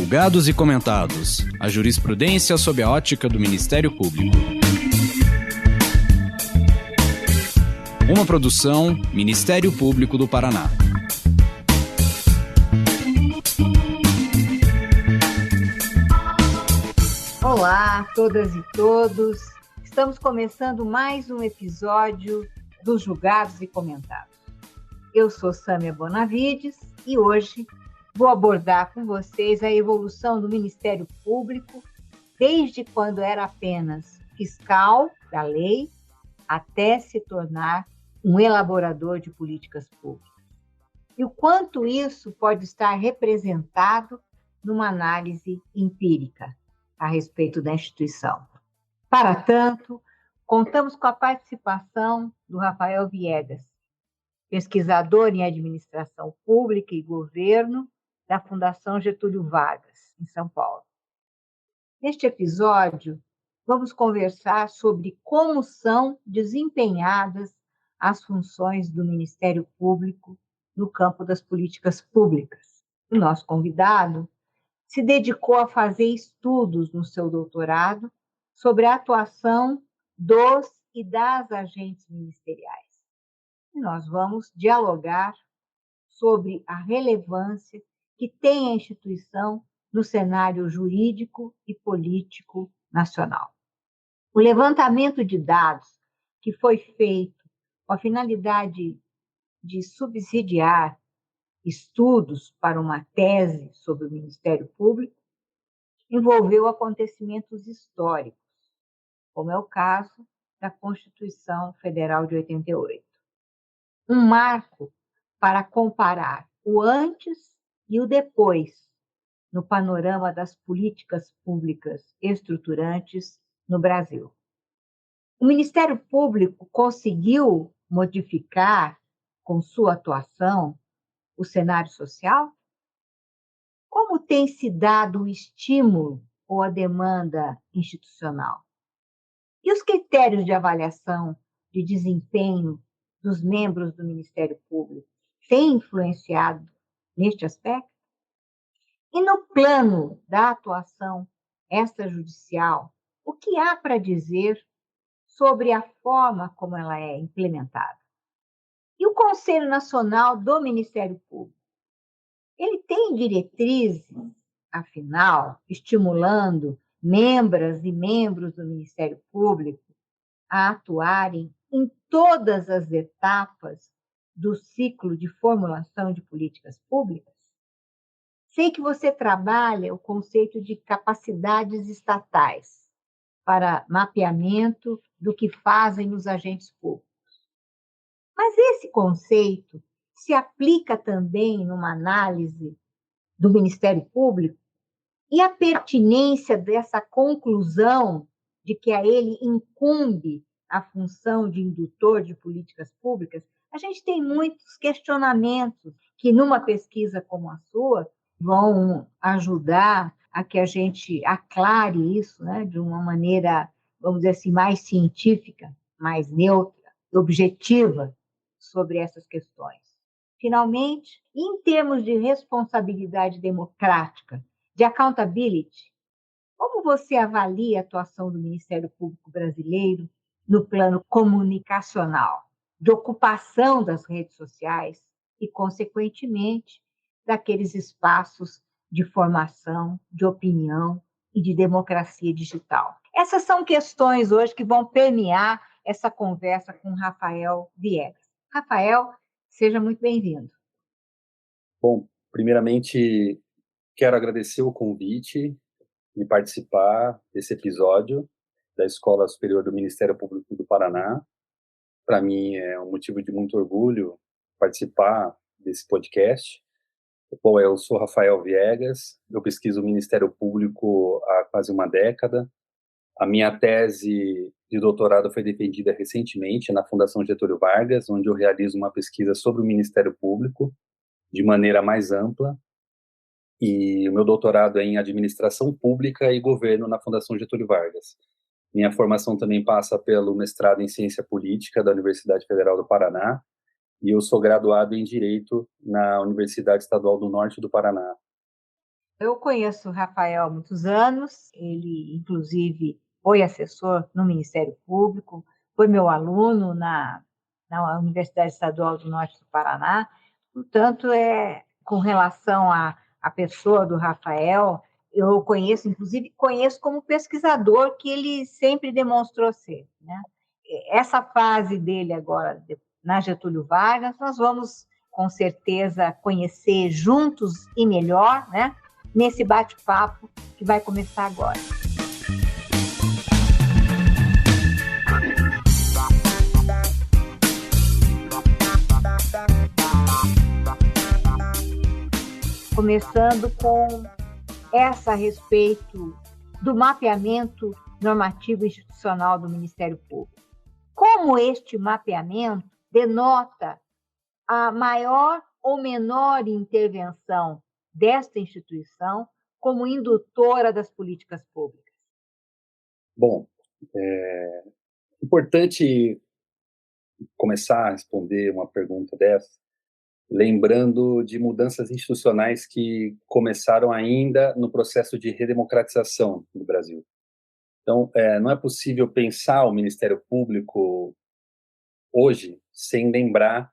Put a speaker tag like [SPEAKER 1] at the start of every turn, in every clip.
[SPEAKER 1] Julgados e comentados. A jurisprudência sob a ótica do Ministério Público. Uma produção Ministério Público do Paraná.
[SPEAKER 2] Olá, todas e todos. Estamos começando mais um episódio dos Julgados e Comentados. Eu sou Sâmia Bonavides e hoje vou abordar com vocês a evolução do Ministério Público desde quando era apenas fiscal da lei até se tornar um elaborador de políticas públicas. E o quanto isso pode estar representado numa análise empírica a respeito da instituição. Para tanto, contamos com a participação do Rafael Viegas, pesquisador em Administração Pública e Governo da Fundação Getúlio Vargas, em São Paulo. Neste episódio, vamos conversar sobre como são desempenhadas as funções do Ministério Público no campo das políticas públicas. O nosso convidado se dedicou a fazer estudos no seu doutorado sobre a atuação dos e das agentes ministeriais. E nós vamos dialogar sobre a relevância que tem a instituição no cenário jurídico e político nacional. O levantamento de dados que foi feito com a finalidade de subsidiar estudos para uma tese sobre o Ministério Público envolveu acontecimentos históricos, como é o caso da Constituição Federal de 88. Um marco para comparar o antes e o depois no panorama das políticas públicas estruturantes no Brasil. O Ministério Público conseguiu modificar, com sua atuação, o cenário social? Como tem se dado o estímulo ou a demanda institucional? E os critérios de avaliação de desempenho dos membros do Ministério Público têm influenciado neste aspecto? E no plano da atuação extrajudicial, o que há para dizer sobre a forma como ela é implementada? E o Conselho Nacional do Ministério Público? Ele tem diretrizes, afinal, estimulando membras e membros do Ministério Público a atuarem em todas as etapas do ciclo de formulação de políticas públicas? Sei que você trabalha o conceito de capacidades estatais para mapeamento do que fazem os agentes públicos. Mas esse conceito se aplica também numa análise do Ministério Público e a pertinência dessa conclusão de que a ele incumbe a função de indutor de políticas públicas, a gente tem muitos questionamentos que, numa pesquisa como a sua, vão ajudar a que a gente aclare isso, né, de uma maneira, vamos dizer assim, mais científica, mais neutra, objetiva sobre essas questões. Finalmente, em termos de responsabilidade democrática, de accountability, como você avalia a atuação do Ministério Público brasileiro no plano comunicacional, de ocupação das redes sociais e, consequentemente, daqueles espaços de formação, de opinião e de democracia digital? Essas são questões hoje que vão permear essa conversa com Rafael Viegas. Rafael, seja muito bem-vindo.
[SPEAKER 3] Bom, primeiramente, quero agradecer o convite de participar desse episódio da Escola Superior do Ministério Público do Paraná. Para mim é um motivo de muito orgulho participar desse podcast. Bom, eu sou Rafael Viegas, eu pesquiso o Ministério Público há quase uma década. A minha tese de doutorado foi defendida recentemente na Fundação Getúlio Vargas, onde eu realizo uma pesquisa sobre o Ministério Público de maneira mais ampla. E o meu doutorado é em Administração Pública e Governo na Fundação Getúlio Vargas. Minha formação também passa pelo mestrado em Ciência Política da Universidade Federal do Paraná e eu sou graduado em Direito na Universidade Estadual do Norte do Paraná.
[SPEAKER 2] Eu conheço o Rafael há muitos anos, ele, inclusive, foi assessor no Ministério Público, foi meu aluno na Universidade Estadual do Norte do Paraná. Portanto, com relação à pessoa do Rafael, eu conheço, inclusive, conheço como pesquisador que ele sempre demonstrou ser, né? Essa fase dele agora, na Getúlio Vargas, nós vamos, com certeza, conhecer juntos e melhor, né? Nesse bate-papo que vai começar agora. Começando com essa a respeito do mapeamento normativo institucional do Ministério Público. Como este mapeamento denota a maior ou menor intervenção desta instituição como indutora das políticas públicas?
[SPEAKER 3] Bom, é importante começar a responder uma pergunta dessa, lembrando de mudanças institucionais que começaram ainda no processo de redemocratização do Brasil. Então, não é possível pensar o Ministério Público hoje sem lembrar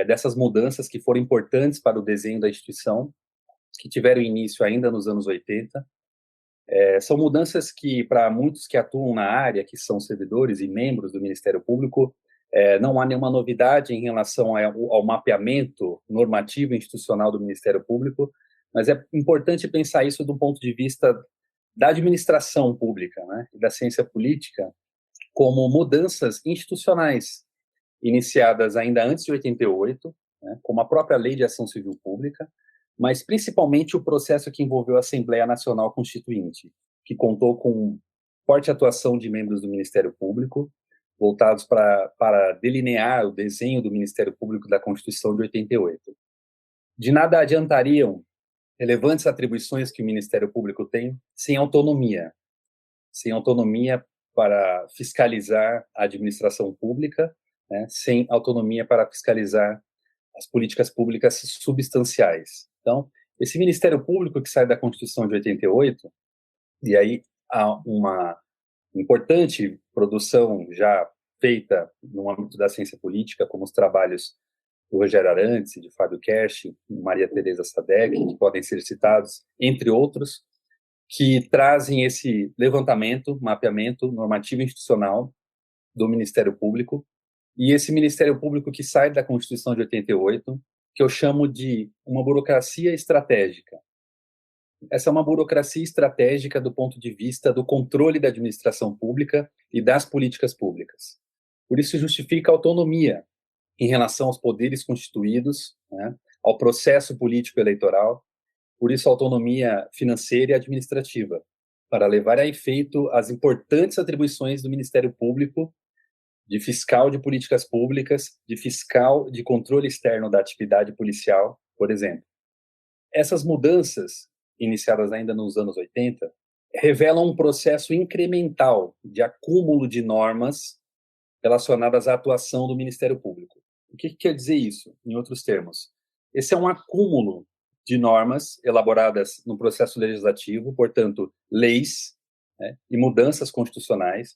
[SPEAKER 3] dessas mudanças que foram importantes para o desenho da instituição, que tiveram início ainda nos anos 80. São mudanças que, para muitos que atuam na área, que são servidores e membros do Ministério Público, não há nenhuma novidade em relação ao mapeamento normativo e institucional do Ministério Público, mas é importante pensar isso do ponto de vista da administração pública, né, e da ciência política, como mudanças institucionais iniciadas ainda antes de 88, né, como a própria Lei de Ação Civil Pública, mas principalmente o processo que envolveu a Assembleia Nacional Constituinte, que contou com forte atuação de membros do Ministério Público, voltados para delinear o desenho do Ministério Público da Constituição de 88. De nada adiantariam relevantes atribuições que o Ministério Público tem sem autonomia para fiscalizar a administração pública, né, sem autonomia para fiscalizar as políticas públicas substanciais. Então, esse Ministério Público que sai da Constituição de 88, e aí há uma importante produção já feita no âmbito da ciência política, como os trabalhos do Rogério Arantes, de Fábio Kersh, Maria Tereza Sadek, que podem ser citados, entre outros, que trazem esse levantamento, mapeamento normativo institucional do Ministério Público, e esse Ministério Público que sai da Constituição de 88, que eu chamo de uma burocracia estratégica. Essa é uma burocracia estratégica do ponto de vista do controle da administração pública e das políticas públicas. Por isso justifica a autonomia em relação aos poderes constituídos, né, ao processo político eleitoral, por isso a autonomia financeira e administrativa, para levar a efeito as importantes atribuições do Ministério Público de fiscal de políticas públicas, de fiscal de controle externo da atividade policial, por exemplo. Essas mudanças, iniciadas ainda nos anos 80, revelam um processo incremental de acúmulo de normas relacionadas à atuação do Ministério Público. O que quer dizer isso, em outros termos? Esse é um acúmulo de normas elaboradas no processo legislativo, portanto, leis, né, e mudanças constitucionais,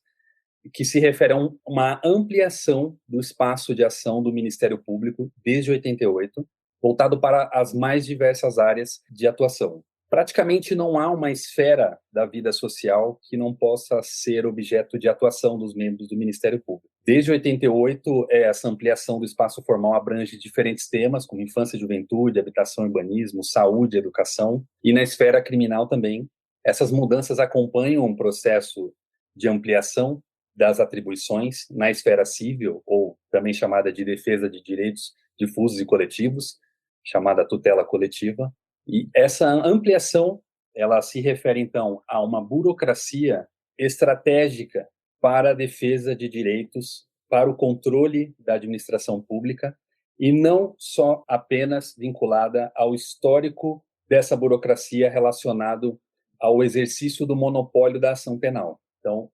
[SPEAKER 3] que se refere a uma ampliação do espaço de ação do Ministério Público desde 88, voltado para as mais diversas áreas de atuação. Praticamente não há uma esfera da vida social que não possa ser objeto de atuação dos membros do Ministério Público. Desde 88, essa ampliação do espaço formal abrange diferentes temas, como infância e juventude, habitação e urbanismo, saúde e educação, e na esfera criminal também. Essas mudanças acompanham um processo de ampliação das atribuições na esfera civil, ou também chamada de defesa de direitos difusos e coletivos, chamada tutela coletiva. E essa ampliação, ela se refere, então, a uma burocracia estratégica para a defesa de direitos, para o controle da administração pública, e não só apenas vinculada ao histórico dessa burocracia relacionado ao exercício do monopólio da ação penal. Então,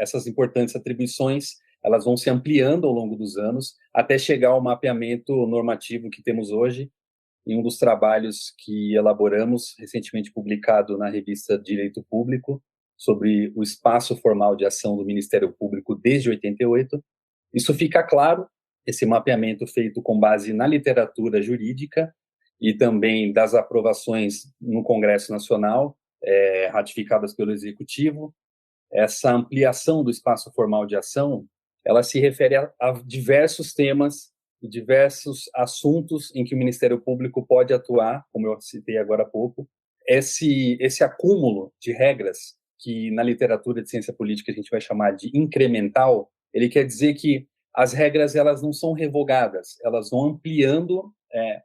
[SPEAKER 3] essas importantes atribuições, elas vão se ampliando ao longo dos anos, até chegar ao mapeamento normativo que temos hoje, em um dos trabalhos que elaboramos, recentemente publicado na revista Direito Público, sobre o espaço formal de ação do Ministério Público desde 88. Isso fica claro, esse mapeamento feito com base na literatura jurídica e também das aprovações no Congresso Nacional, ratificadas pelo Executivo. Essa ampliação do espaço formal de ação, ela se refere a diversos temas e diversos assuntos em que o Ministério Público pode atuar, como eu citei agora há pouco. Esse acúmulo de regras, que na literatura de ciência política a gente vai chamar de incremental, ele quer dizer que as regras elas não são revogadas, elas vão ampliando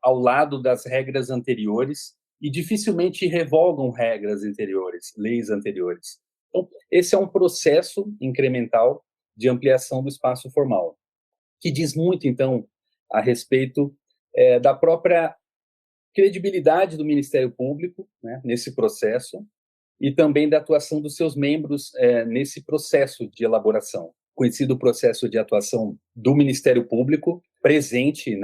[SPEAKER 3] ao lado das regras anteriores e dificilmente revogam regras anteriores, leis anteriores. Então, esse é um processo incremental de ampliação do espaço formal, que diz muito, então, a respeito da própria credibilidade do Ministério Público, né, nesse processo, e também da atuação dos seus membros nesse processo de elaboração. Conhecido processo de atuação do Ministério Público, presente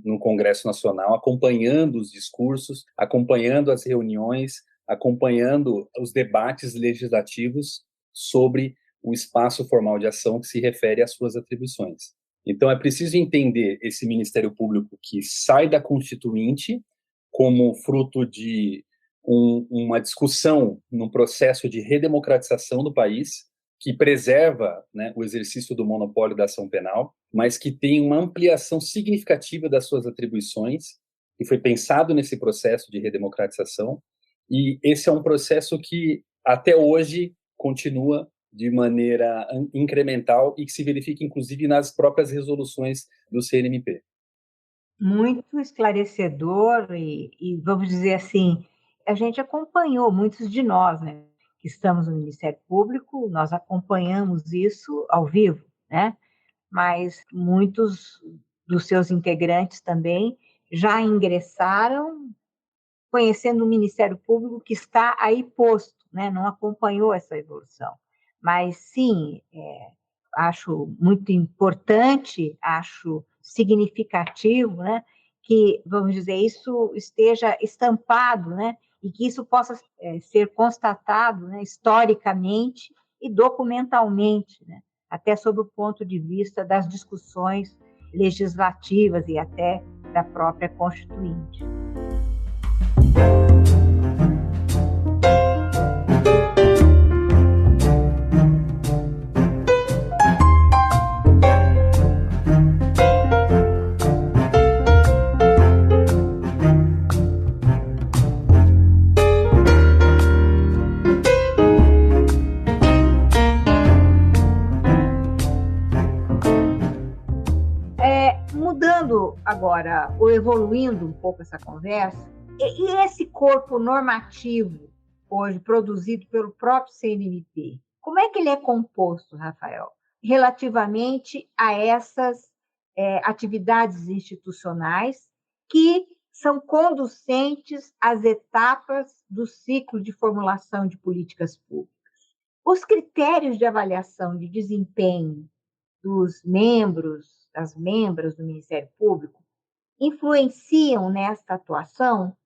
[SPEAKER 3] no Congresso Nacional, acompanhando os discursos, acompanhando as reuniões, acompanhando os debates legislativos sobre o espaço formal de ação que se refere às suas atribuições. Então, é preciso entender esse Ministério Público que sai da Constituinte como fruto de uma discussão num processo de redemocratização do país, que preserva, né, o exercício do monopólio da ação penal, mas que tem uma ampliação significativa das suas atribuições, que foi pensado nesse processo de redemocratização, e esse é um processo que até hoje continua de maneira incremental e que se verifica, inclusive, nas próprias resoluções do CNMP.
[SPEAKER 2] Muito esclarecedor e vamos dizer assim, a gente acompanhou, muitos de nós, né, que estamos no Ministério Público, nós acompanhamos isso ao vivo, né? Mas muitos dos seus integrantes também já ingressaram conhecendo o Ministério Público que está aí posto, né? Não acompanhou essa evolução. Mas, sim, acho muito importante, acho significativo, né? Que, vamos dizer, isso esteja estampado, né? E que isso possa ser constatado, né, historicamente e documentalmente, né, até sob o ponto de vista das discussões legislativas e até da própria Constituinte. Agora, ou evoluindo um pouco essa conversa, e esse corpo normativo, hoje produzido pelo próprio CNMP, como é que ele é composto, Rafael, relativamente a essas atividades institucionais que são conducentes às etapas do ciclo de formulação de políticas públicas? Os critérios de avaliação de desempenho dos membros, das membras do Ministério Público, influenciam nesta atuação?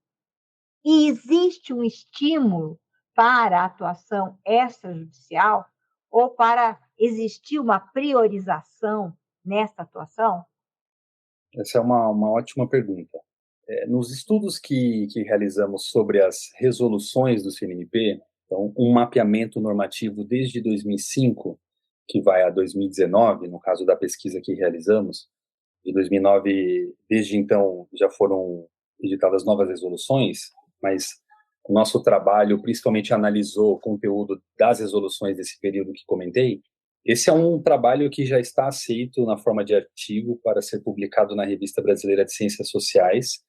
[SPEAKER 2] E existe um estímulo para a atuação extrajudicial ou para existir uma priorização nesta atuação?
[SPEAKER 3] Essa é uma ótima pergunta. Nos estudos que realizamos sobre as resoluções do CNMP, então, um mapeamento normativo desde 2005, que vai a 2019, no caso da pesquisa que realizamos, de 2009, desde então, já foram editadas novas resoluções, mas o nosso trabalho principalmente analisou o conteúdo das resoluções desse período que comentei. Esse é um trabalho que já está aceito na forma de artigo para ser publicado na Revista Brasileira de Ciências Sociais,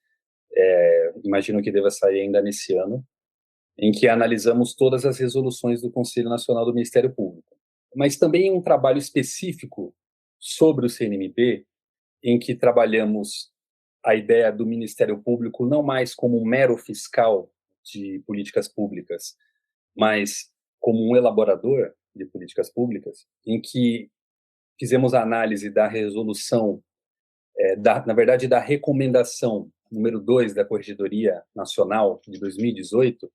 [SPEAKER 3] imagino que deva sair ainda nesse ano, em que analisamos todas as resoluções do Conselho Nacional do Ministério Público. Mas também um trabalho específico sobre o CNMP, em que trabalhamos a ideia do Ministério Público não mais como um mero fiscal de políticas públicas, mas como um elaborador de políticas públicas, em que fizemos a análise da resolução, na verdade, da recomendação número 2 da Corregedoria Nacional de 2018,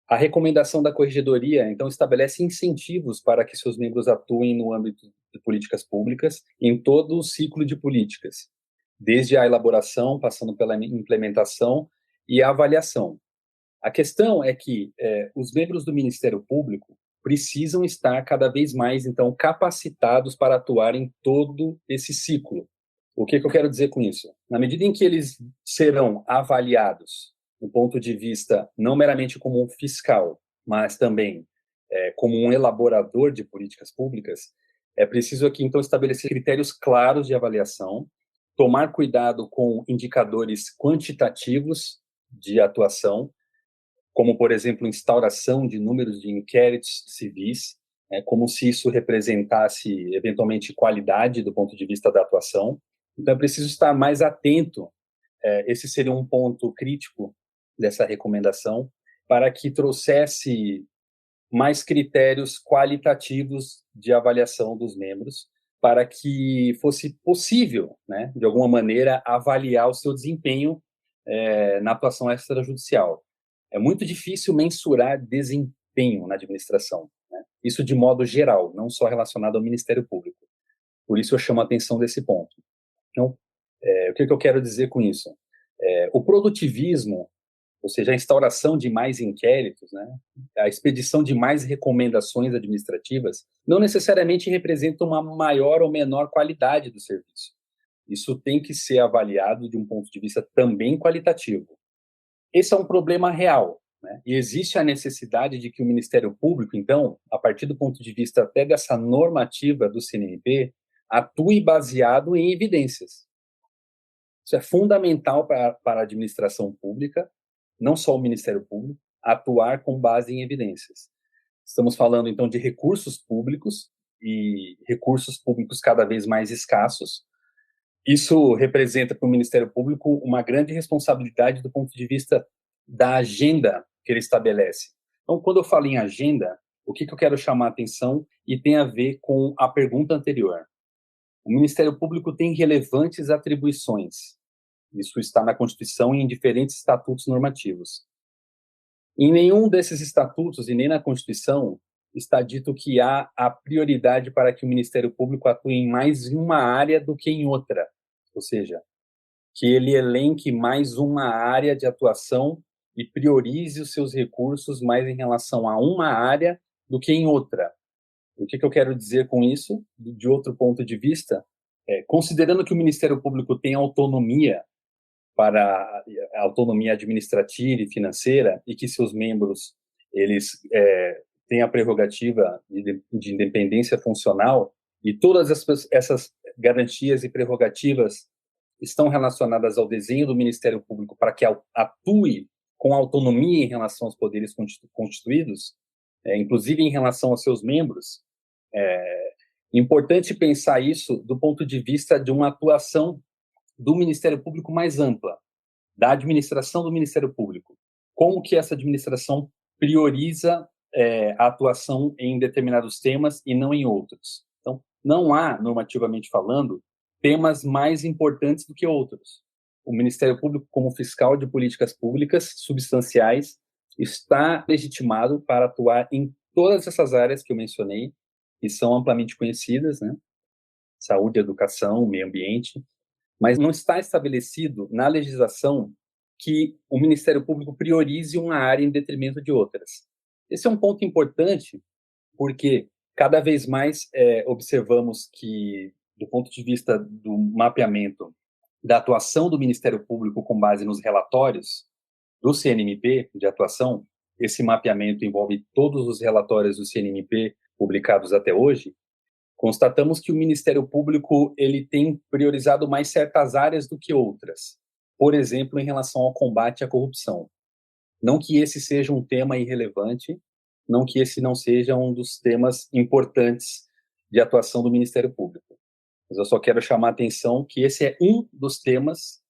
[SPEAKER 3] a recomendação da Corregedoria, então, estabelece incentivos para que seus membros atuem no âmbito de políticas públicas em todo o ciclo de políticas, desde a elaboração, passando pela implementação e a avaliação. A questão é que os membros do Ministério Público precisam estar cada vez mais, então, capacitados para atuar em todo esse ciclo. O que eu quero dizer com isso? Na medida em que eles serão avaliados do ponto de vista não meramente como um fiscal, mas também como um elaborador de políticas públicas, é preciso aqui, então, estabelecer critérios claros de avaliação, tomar cuidado com indicadores quantitativos de atuação, como, por exemplo, instauração de números de inquéritos civis, como se isso representasse, eventualmente, qualidade do ponto de vista da atuação. Então, é preciso estar mais atento, esse seria um ponto crítico dessa recomendação, para que trouxesse mais critérios qualitativos de avaliação dos membros, para que fosse possível, né, de alguma maneira, avaliar o seu desempenho na atuação extrajudicial. É muito difícil mensurar desempenho na administração, né? Isso de modo geral, não só relacionado ao Ministério Público. Por isso eu chamo a atenção desse ponto. Então, o que eu quero dizer com isso? O produtivismo, ou seja, a instauração de mais inquéritos, né, a expedição de mais recomendações administrativas, não necessariamente representa uma maior ou menor qualidade do serviço. Isso tem que ser avaliado de um ponto de vista também qualitativo. Esse é um problema real, né? E existe a necessidade de que o Ministério Público, então, a partir do ponto de vista até dessa normativa do CNMP, atue baseado em evidências. Isso é fundamental para a administração pública, não só o Ministério Público, atuar com base em evidências. Estamos falando, então, de recursos públicos e recursos públicos cada vez mais escassos. Isso representa para o Ministério Público uma grande responsabilidade do ponto de vista da agenda que ele estabelece. Então, quando eu falo em agenda, o que eu quero chamar a atenção e tem a ver com a pergunta anterior. O Ministério Público tem relevantes atribuições. Isso está na Constituição e em diferentes estatutos normativos. Em nenhum desses estatutos e nem na Constituição está dito que há a prioridade para que o Ministério Público atue em mais uma área do que em outra. Ou seja, que ele elenque mais uma área de atuação e priorize os seus recursos mais em relação a uma área do que em outra. O que eu quero dizer com isso? De outro ponto de vista, considerando que o Ministério Público tem autonomia para a autonomia administrativa e financeira e que seus membros eles têm a prerrogativa de independência funcional e todas essas garantias e prerrogativas estão relacionadas ao desenho do Ministério Público para que atue com autonomia em relação aos poderes constituídos, inclusive em relação aos seus membros. É importante pensar isso do ponto de vista de uma atuação do Ministério Público mais ampla, da administração do Ministério Público. Como que essa administração prioriza a atuação em determinados temas e não em outros. Então, não há, normativamente falando, temas mais importantes do que outros. O Ministério Público, como fiscal de políticas públicas substanciais, está legitimado para atuar em todas essas áreas que eu mencionei, que são amplamente conhecidas, né? Saúde, educação, meio ambiente, mas não está estabelecido na legislação que o Ministério Público priorize uma área em detrimento de outras. Esse é um ponto importante, porque cada vez mais observamos que, do ponto de vista do mapeamento da atuação do Ministério Público com base nos relatórios do CNMP de atuação, esse mapeamento envolve todos os relatórios do CNMP publicados até hoje, constatamos que o Ministério Público ele tem priorizado mais certas áreas do que outras. Por exemplo, em relação ao combate à corrupção. Não que esse seja um tema irrelevante, não que esse não seja um dos temas importantes de atuação do Ministério Público. Mas eu só quero chamar a atenção que esse é um dos temas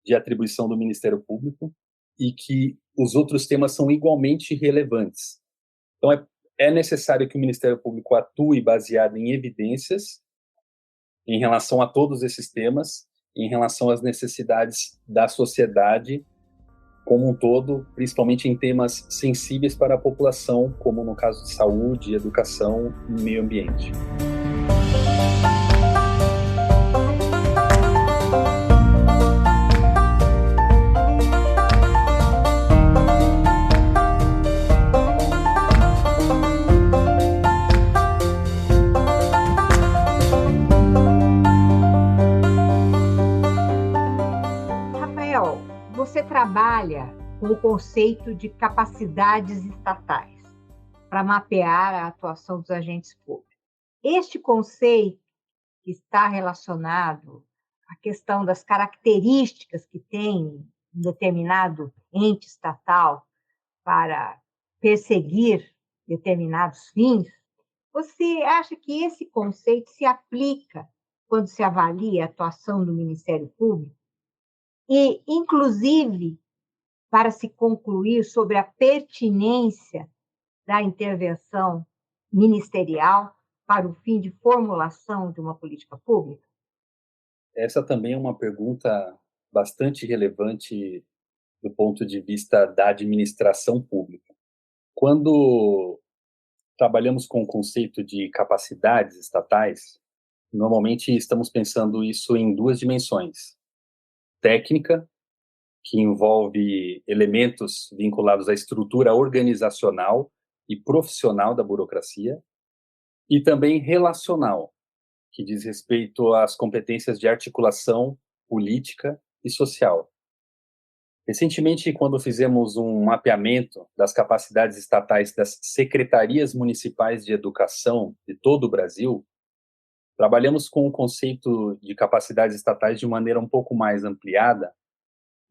[SPEAKER 3] de atribuição do Ministério Público e que os outros temas são igualmente relevantes. Então, é necessário que o Ministério Público atue baseado em evidências em relação a todos esses temas em relação às necessidades da sociedade como um todo, principalmente em temas sensíveis para a população, como no caso de saúde, educação e meio ambiente.
[SPEAKER 2] Você trabalha com o conceito de capacidades estatais para mapear a atuação dos agentes públicos. Este conceito está relacionado à questão das características que tem um determinado ente estatal para perseguir determinados fins. Você acha que esse conceito se aplica quando se avalia a atuação do Ministério Público? E, inclusive, para se concluir sobre a pertinência da intervenção ministerial para o fim de formulação de uma política pública?
[SPEAKER 3] Essa também é uma pergunta bastante relevante do ponto de vista da administração pública. Quando trabalhamos com o conceito de capacidades estatais, normalmente estamos pensando isso em duas dimensões. Técnica, que envolve elementos vinculados à estrutura organizacional e profissional da burocracia, e também relacional, que diz respeito às competências de articulação política e social. Recentemente, quando fizemos um mapeamento das capacidades estatais das secretarias municipais de educação de todo o Brasil, trabalhamos com o conceito de capacidades estatais de maneira um pouco mais ampliada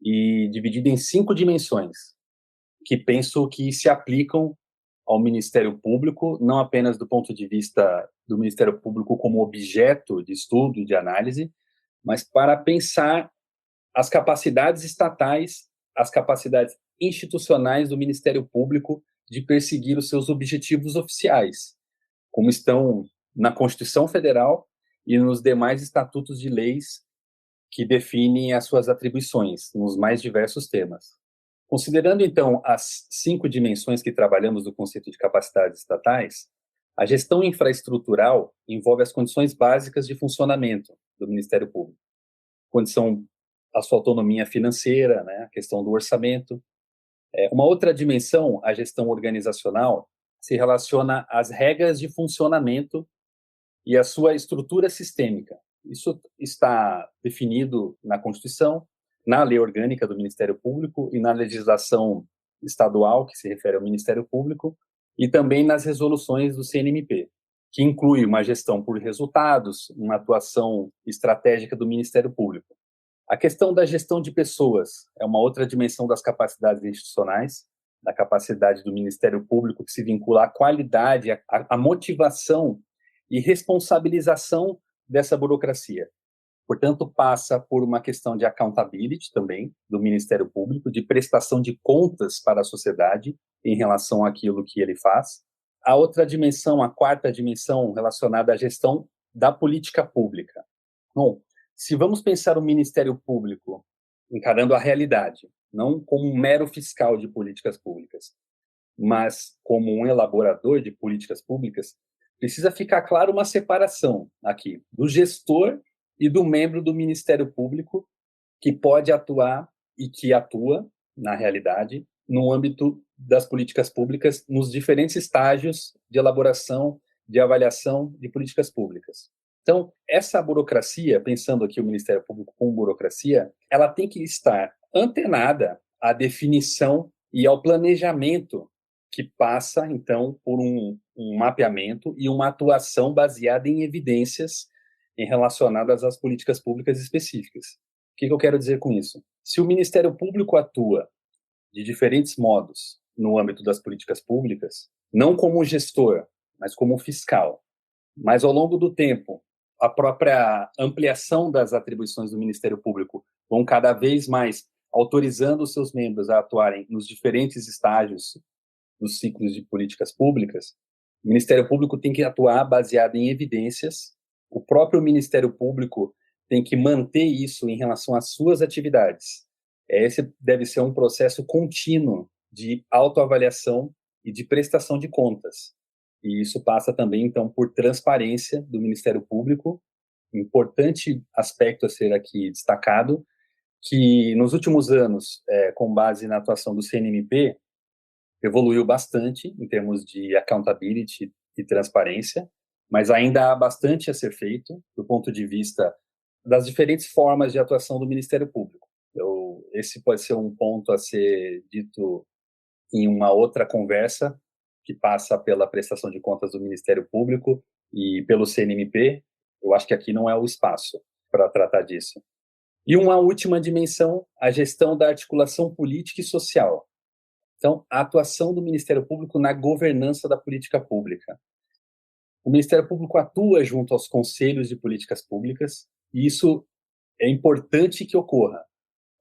[SPEAKER 3] e dividida em 5 dimensões, que penso que se aplicam ao Ministério Público, não apenas do ponto de vista do Ministério Público como objeto de estudo e de análise, mas para pensar as capacidades estatais, as capacidades institucionais do Ministério Público de perseguir os seus objetivos oficiais, como estão na Constituição Federal e nos demais estatutos de leis que definem as suas atribuições nos mais diversos temas. Considerando, então, as 5 dimensões que trabalhamos do conceito de capacidades estatais, a gestão infraestrutural envolve as condições básicas de funcionamento do Ministério Público. Condição a sua autonomia financeira, né, a questão do orçamento. Uma outra dimensão, a gestão organizacional, se relaciona às regras de funcionamento e à sua estrutura sistêmica. Isso está definido na Constituição, na Lei Orgânica do Ministério Público e na legislação estadual, que se refere ao Ministério Público, e também nas resoluções do CNMP, que inclui uma gestão por resultados, uma atuação estratégica do Ministério Público. A questão da gestão de pessoas é uma outra dimensão das capacidades institucionais, da capacidade do Ministério Público que se vincula à qualidade, à motivação e responsabilização dessa burocracia. Portanto, passa por uma questão de accountability também do Ministério Público, de prestação de contas para a sociedade em relação àquilo que ele faz. A outra dimensão, a quarta dimensão, relacionada à gestão da política pública. Bom, se vamos pensar o Ministério Público encarando a realidade, não como um mero fiscal de políticas públicas, mas como um elaborador de políticas públicas, precisa ficar claro uma separação aqui do gestor e do membro do Ministério Público que pode atuar e que atua, na realidade, no âmbito das políticas públicas, nos diferentes estágios de elaboração, de avaliação de políticas públicas. Então, essa burocracia, pensando aqui o Ministério Público como burocracia, ela tem que estar antenada à definição e ao planejamento que passa, então, por um mapeamento e uma atuação baseada em evidências relacionadas às políticas públicas específicas. O que eu quero dizer com isso? Se o Ministério Público atua de diferentes modos no âmbito das políticas públicas, não como gestor, mas como fiscal, mas ao longo do tempo, a própria ampliação das atribuições do Ministério Público vão cada vez mais autorizando os seus membros a atuarem nos diferentes estágios dos ciclos de políticas públicas, o Ministério Público tem que atuar baseado em evidências. O próprio Ministério Público tem que manter isso em relação às suas atividades. Esse deve ser um processo contínuo de autoavaliação e de prestação de contas. E isso passa também, então, por transparência do Ministério Público. Importante aspecto a ser aqui destacado, que nos últimos anos, com base na atuação do CNMP, evoluiu bastante em termos de accountability e transparência, mas ainda há bastante a ser feito do ponto de vista das diferentes formas de atuação do Ministério Público. Esse pode ser um ponto a ser dito em uma outra conversa, que passa pela prestação de contas do Ministério Público e pelo CNMP. Eu acho que aqui não é o espaço para tratar disso. E uma última dimensão, a gestão da articulação política e social. Então, a atuação do Ministério Público na governança da política pública. O Ministério Público atua junto aos conselhos de políticas públicas, e isso é importante que ocorra.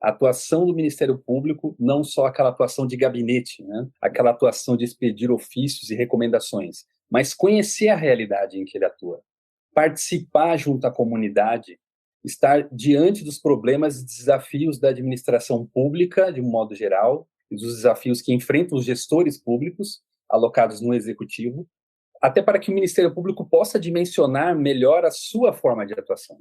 [SPEAKER 3] A atuação do Ministério Público, não só aquela atuação de gabinete, né? Aquela atuação de expedir ofícios e recomendações, mas conhecer a realidade em que ele atua. Participar junto à comunidade, estar diante dos problemas e desafios da administração pública, de um modo geral, e dos desafios que enfrentam os gestores públicos alocados no Executivo, até para que o Ministério Público possa dimensionar melhor a sua forma de atuação.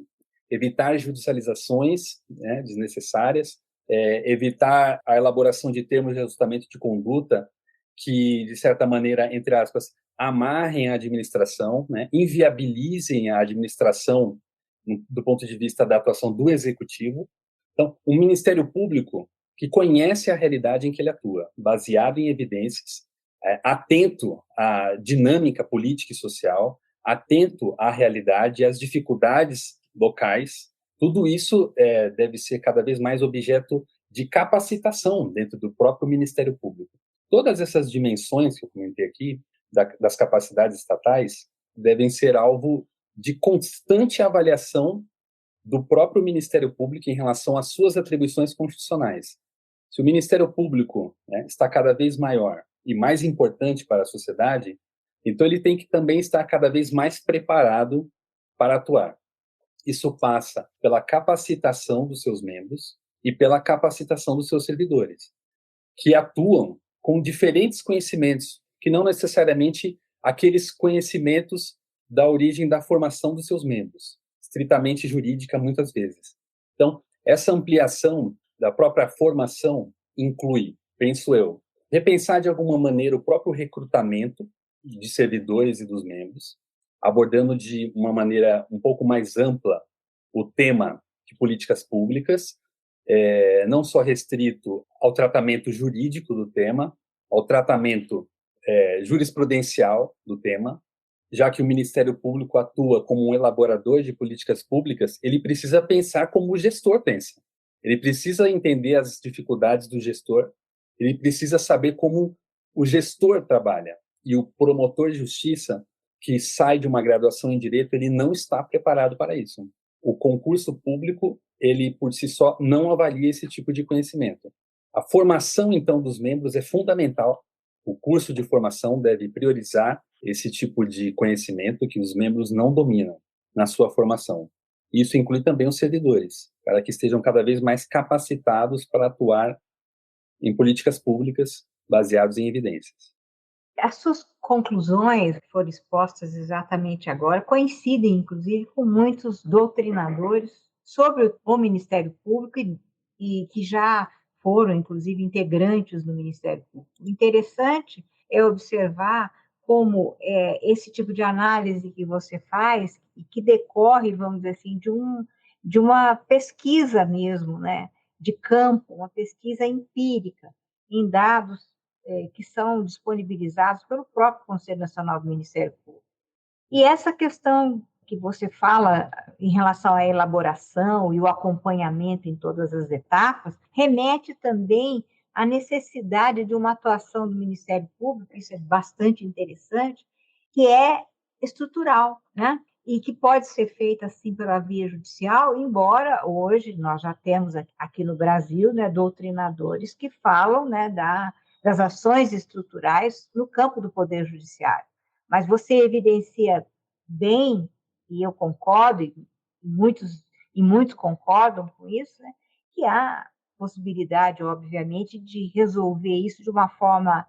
[SPEAKER 3] Evitar judicializações, né, desnecessárias, evitar a elaboração de termos de ajustamento de conduta que, de certa maneira, entre aspas, amarrem a administração, né, inviabilizem a administração do ponto de vista da atuação do Executivo. Então, um Ministério Público que conhece a realidade em que ele atua, baseado em evidências, atento à dinâmica política e social, atento à realidade e às dificuldades locais. Tudo isso deve ser cada vez mais objeto de capacitação dentro do próprio Ministério Público. Todas essas dimensões que eu comentei aqui, das capacidades estatais, devem ser alvo de constante avaliação do próprio Ministério Público em relação às suas atribuições constitucionais. Se o Ministério Público, né, está cada vez maior e mais importante para a sociedade, então ele tem que também estar cada vez mais preparado para atuar. Isso passa pela capacitação dos seus membros e pela capacitação dos seus servidores, que atuam com diferentes conhecimentos, que não necessariamente aqueles conhecimentos da origem da formação dos seus membros, estritamente jurídica muitas vezes. Então, essa ampliação da própria formação inclui, penso eu, repensar de alguma maneira o próprio recrutamento de servidores e dos membros, abordando de uma maneira um pouco mais ampla o tema de políticas públicas, não só restrito ao tratamento jurídico do tema, ao tratamento jurisprudencial do tema, já que o Ministério Público atua como um elaborador de políticas públicas, ele precisa pensar como o gestor pensa. Ele precisa entender as dificuldades do gestor, ele precisa saber como o gestor trabalha. E o promotor de justiça, que sai de uma graduação em direito, ele não está preparado para isso. O concurso público, ele por si só não avalia esse tipo de conhecimento. A formação, então, dos membros é fundamental. O curso de formação deve priorizar esse tipo de conhecimento que os membros não dominam na sua formação. Isso inclui também os servidores, para que estejam cada vez mais capacitados para atuar em políticas públicas baseadas em evidências.
[SPEAKER 2] As suas conclusões, que foram expostas exatamente agora, coincidem, inclusive, com muitos doutrinadores sobre o Ministério Público e que já foram, inclusive, integrantes do Ministério Público. O interessante é observar como esse tipo de análise que você faz e que decorre, vamos dizer assim, de uma pesquisa mesmo, né, de campo, uma pesquisa empírica em dados que são disponibilizados pelo próprio Conselho Nacional do Ministério Público. E essa questão que você fala em relação à elaboração e o acompanhamento em todas as etapas, remete também à necessidade de uma atuação do Ministério Público, isso é bastante interessante, que é estrutural, né? E que pode ser feita, assim, pela via judicial, embora hoje nós já temos aqui no Brasil, né, doutrinadores que falam, né, das ações estruturais no campo do Poder Judiciário. Mas você evidencia bem, e eu concordo, e muitos e muitos concordam com isso, né, que há possibilidade, obviamente, de resolver isso de uma forma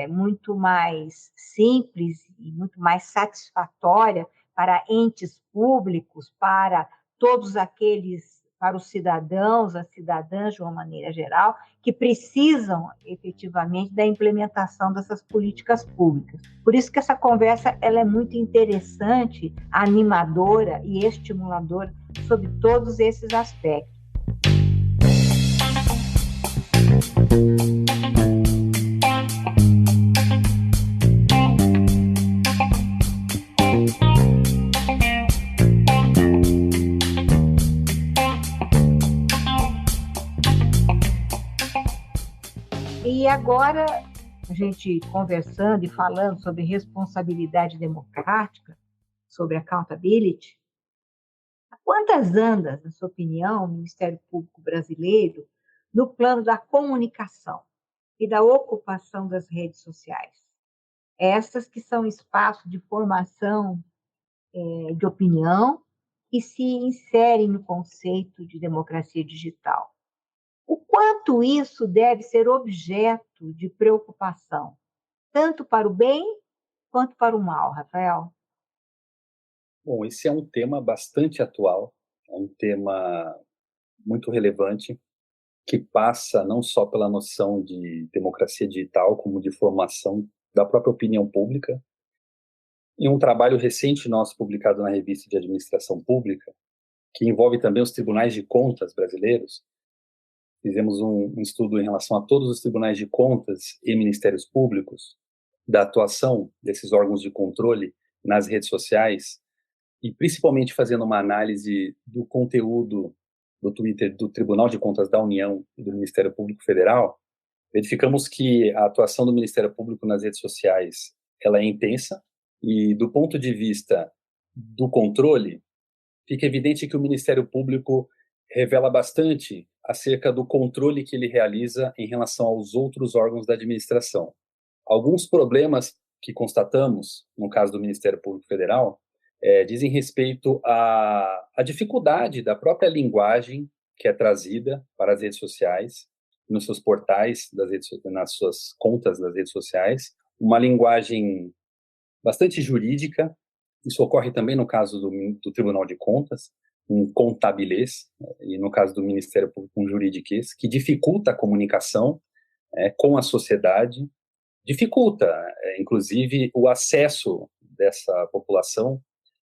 [SPEAKER 2] muito mais simples e muito mais satisfatória para entes públicos, para todos aqueles, para os cidadãos, as cidadãs de uma maneira geral, que precisam efetivamente da implementação dessas políticas públicas. Por isso que essa conversa ela é muito interessante, animadora e estimuladora sobre todos esses aspectos. E agora, a gente conversando e falando sobre responsabilidade democrática, sobre accountability, há quantas andas, na sua opinião, o Ministério Público brasileiro no plano da comunicação e da ocupação das redes sociais? Essas que são espaço de formação de opinião e se inserem no conceito de democracia digital. O quanto isso deve ser objeto de preocupação, tanto para o bem quanto para o mal, Rafael?
[SPEAKER 3] Bom, esse é um tema bastante atual, é um tema muito relevante, que passa não só pela noção de democracia digital, como de formação da própria opinião pública. Em um trabalho recente nosso publicado na Revista de Administração Pública, que envolve também os tribunais de contas brasileiros, fizemos um estudo em relação a todos os tribunais de contas e ministérios públicos, da atuação desses órgãos de controle nas redes sociais, e principalmente fazendo uma análise do conteúdo do Twitter do Tribunal de Contas da União e do Ministério Público Federal. Verificamos que a atuação do Ministério Público nas redes sociais ela é intensa, e do ponto de vista do controle, fica evidente que o Ministério Público revela bastante acerca do controle que ele realiza em relação aos outros órgãos da administração. Alguns problemas que constatamos, no caso do Ministério Público Federal, dizem respeito à dificuldade da própria linguagem que é trazida para as redes sociais, nos seus portais, nas suas contas das redes sociais, uma linguagem bastante jurídica. Isso ocorre também no caso do Tribunal de Contas, um contabilês, e no caso do Ministério Público, um juridiquês, que dificulta a comunicação com a sociedade, dificulta, inclusive, o acesso dessa população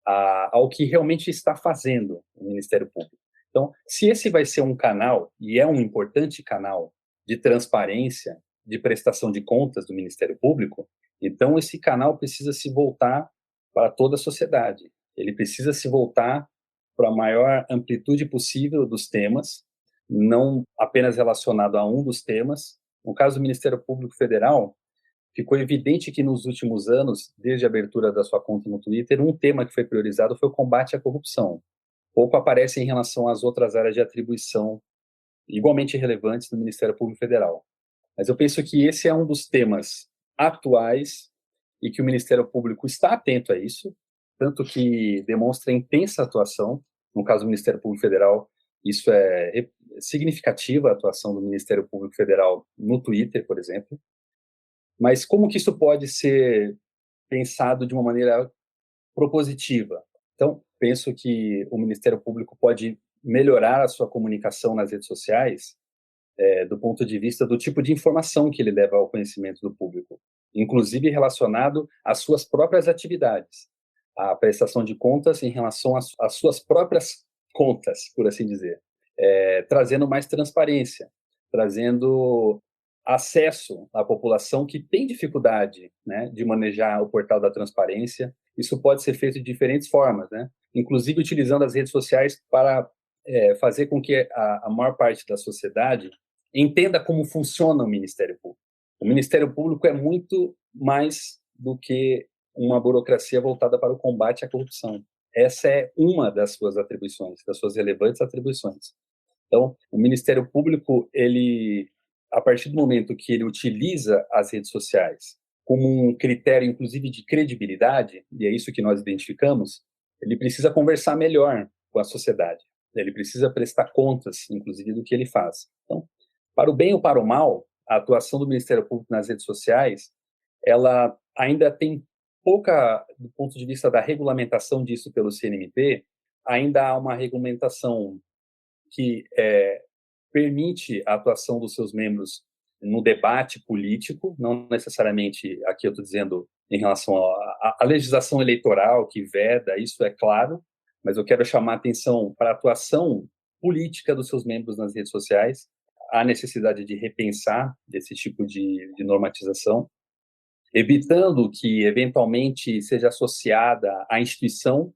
[SPEAKER 3] ao que realmente está fazendo o Ministério Público. Então, se esse vai ser um canal, e é um importante canal de transparência, de prestação de contas do Ministério Público, então esse canal precisa se voltar para toda a sociedade. Ele precisa se voltar para a maior amplitude possível dos temas, não apenas relacionado a um dos temas. No caso do Ministério Público Federal, ficou evidente que nos últimos anos, desde a abertura da sua conta no Twitter, um tema que foi priorizado foi o combate à corrupção. Pouco aparece em relação às outras áreas de atribuição igualmente relevantes do Ministério Público Federal. Mas eu penso que esse é um dos temas atuais e que o Ministério Público está atento a isso, tanto que demonstra intensa atuação. No caso do Ministério Público Federal, isso é significativa, a atuação do Ministério Público Federal no Twitter, por exemplo. Mas como que isso pode ser pensado de uma maneira propositiva? Então, penso que o Ministério Público pode melhorar a sua comunicação nas redes sociais do ponto de vista do tipo de informação que ele leva ao conhecimento do público, inclusive relacionado às suas próprias atividades, a prestação de contas em relação às suas próprias contas, por assim dizer, trazendo mais transparência, trazendo acesso à população que tem dificuldade, né, de manejar o portal da transparência. Isso pode ser feito de diferentes formas, né, inclusive utilizando as redes sociais para fazer com que a maior parte da sociedade entenda como funciona o Ministério Público. O Ministério Público é muito mais do que uma burocracia voltada para o combate à corrupção. Essa é uma das suas atribuições, das suas relevantes atribuições. Então, o Ministério Público, ele, a partir do momento que ele utiliza as redes sociais como um critério, inclusive, de credibilidade, e é isso que nós identificamos, ele precisa conversar melhor com a sociedade. Ele precisa prestar contas, inclusive, do que ele faz. Então, para o bem ou para o mal, a atuação do Ministério Público nas redes sociais, ela ainda tem pouca, do ponto de vista da regulamentação disso pelo CNMP, ainda há uma regulamentação que permite a atuação dos seus membros no debate político, não necessariamente, aqui eu estou dizendo, em relação à legislação eleitoral que veda, isso é claro, mas eu quero chamar a atenção para a atuação política dos seus membros nas redes sociais, a necessidade de repensar esse tipo de normatização, evitando que, eventualmente, seja associada à instituição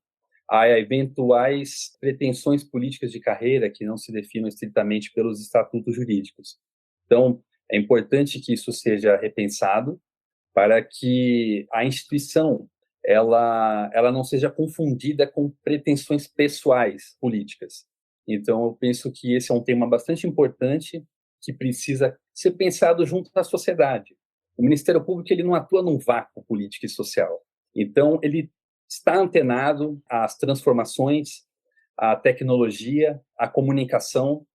[SPEAKER 3] a eventuais pretensões políticas de carreira que não se definam estritamente pelos estatutos jurídicos. Então, é importante que isso seja repensado para que a instituição ela não seja confundida com pretensões pessoais políticas. Então, eu penso que esse é um tema bastante importante que precisa ser pensado junto à sociedade. O Ministério Público ele não atua num vácuo político e social. Então, ele está antenado às transformações, à tecnologia, à comunicação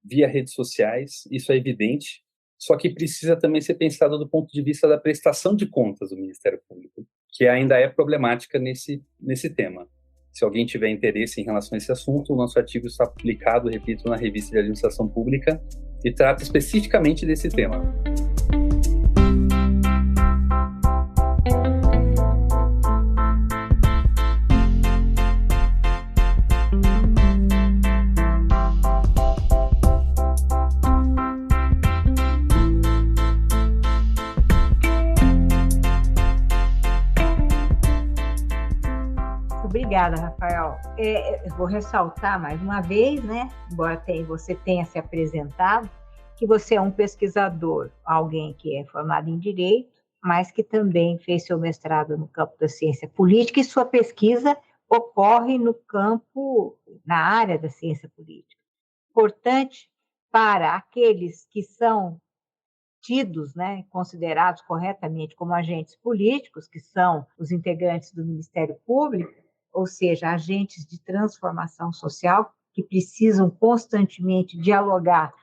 [SPEAKER 3] via redes sociais, isso é evidente, só que precisa também ser pensado do ponto de vista da prestação de contas do Ministério Público, que ainda é problemática nesse tema. Se alguém tiver interesse em relação a esse assunto, o nosso artigo está publicado, repito, na Revista de Administração Pública e trata especificamente desse tema.
[SPEAKER 2] Obrigada, Rafael. Eu vou ressaltar mais uma vez, né, embora você tenha se apresentado, que você é um pesquisador, alguém que é formado em Direito, mas que também fez seu mestrado no campo da ciência política, e sua pesquisa ocorre no campo, na área da ciência política. Importante para aqueles que são tidos, né, considerados corretamente como agentes políticos, que são os integrantes do Ministério Público, ou seja, agentes de transformação social que precisam constantemente dialogar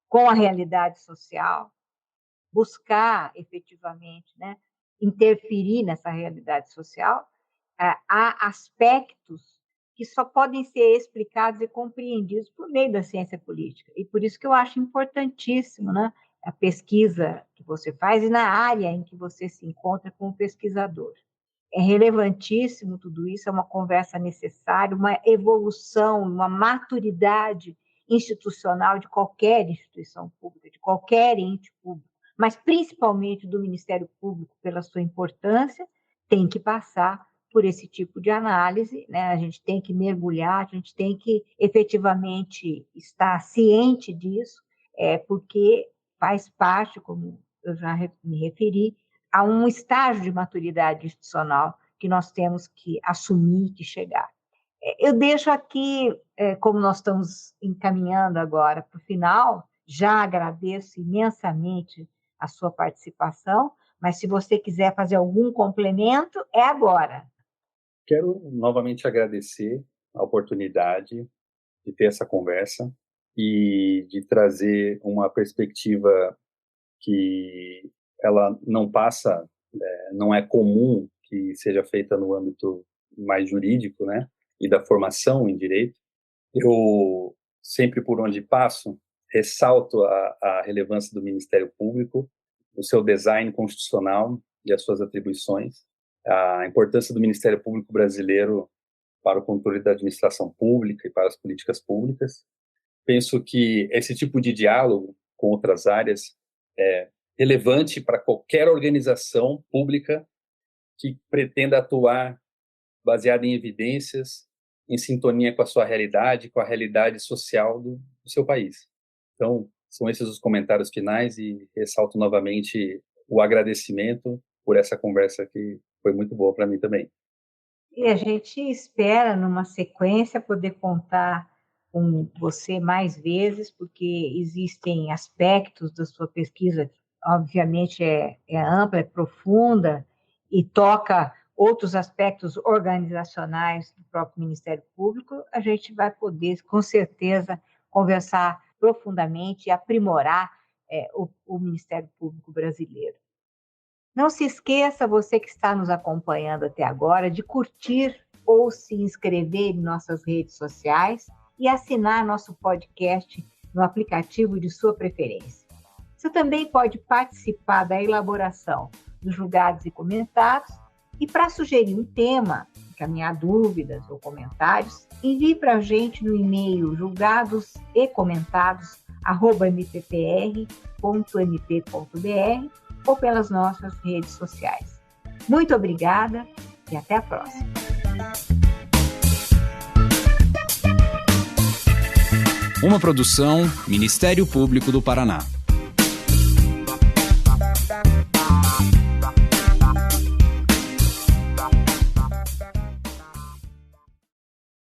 [SPEAKER 2] com a realidade social, buscar efetivamente, né, interferir nessa realidade social. Há aspectos que só podem ser explicados e compreendidos por meio da ciência política. E por isso que eu acho importantíssimo, né, a pesquisa que você faz e na área em que você se encontra como pesquisador. É relevantíssimo tudo isso, é uma conversa necessária, uma evolução, uma maturidade institucional de qualquer instituição pública, de qualquer ente público, mas principalmente do Ministério Público, pela sua importância, tem que passar por esse tipo de análise, né? A gente tem que mergulhar, a gente tem que efetivamente estar ciente disso, porque faz parte, como eu já me referi, a um estágio de maturidade institucional que nós temos que assumir, que chegar. Eu deixo aqui, como nós estamos encaminhando agora para o final, já agradeço imensamente a sua participação, mas se você quiser fazer algum complemento, é agora.
[SPEAKER 3] Quero novamente agradecer a oportunidade de ter essa conversa e de trazer uma perspectiva que ela não passa, não é comum que seja feita no âmbito mais jurídico, né, e da formação em direito. Eu sempre, por onde passo, ressalto a relevância do Ministério Público, o seu design constitucional e as suas atribuições, a importância do Ministério Público brasileiro para o controle da administração pública e para as políticas públicas. Penso que esse tipo de diálogo com outras áreas é relevante para qualquer organização pública que pretenda atuar baseada em evidências, em sintonia com a sua realidade, com a realidade social do seu país. Então, são esses os comentários finais e ressalto novamente o agradecimento por essa conversa que foi muito boa para mim também.
[SPEAKER 2] E a gente espera, numa sequência, poder contar com você mais vezes, porque existem aspectos da sua pesquisa, obviamente é ampla, é profunda, e toca outros aspectos organizacionais do próprio Ministério Público, a gente vai poder, com certeza, conversar profundamente e aprimorar o Ministério Público brasileiro. Não se esqueça, você que está nos acompanhando até agora, de curtir ou se inscrever em nossas redes sociais e assinar nosso podcast no aplicativo de sua preferência. Você também pode participar da elaboração dos julgados e comentados e, para sugerir um tema, encaminhar dúvidas ou comentários, envie para a gente no e-mail julgadoseComentados@mppr.mp.br ou pelas nossas redes sociais. Muito obrigada e até a próxima.
[SPEAKER 1] Uma produção Ministério Público do Paraná.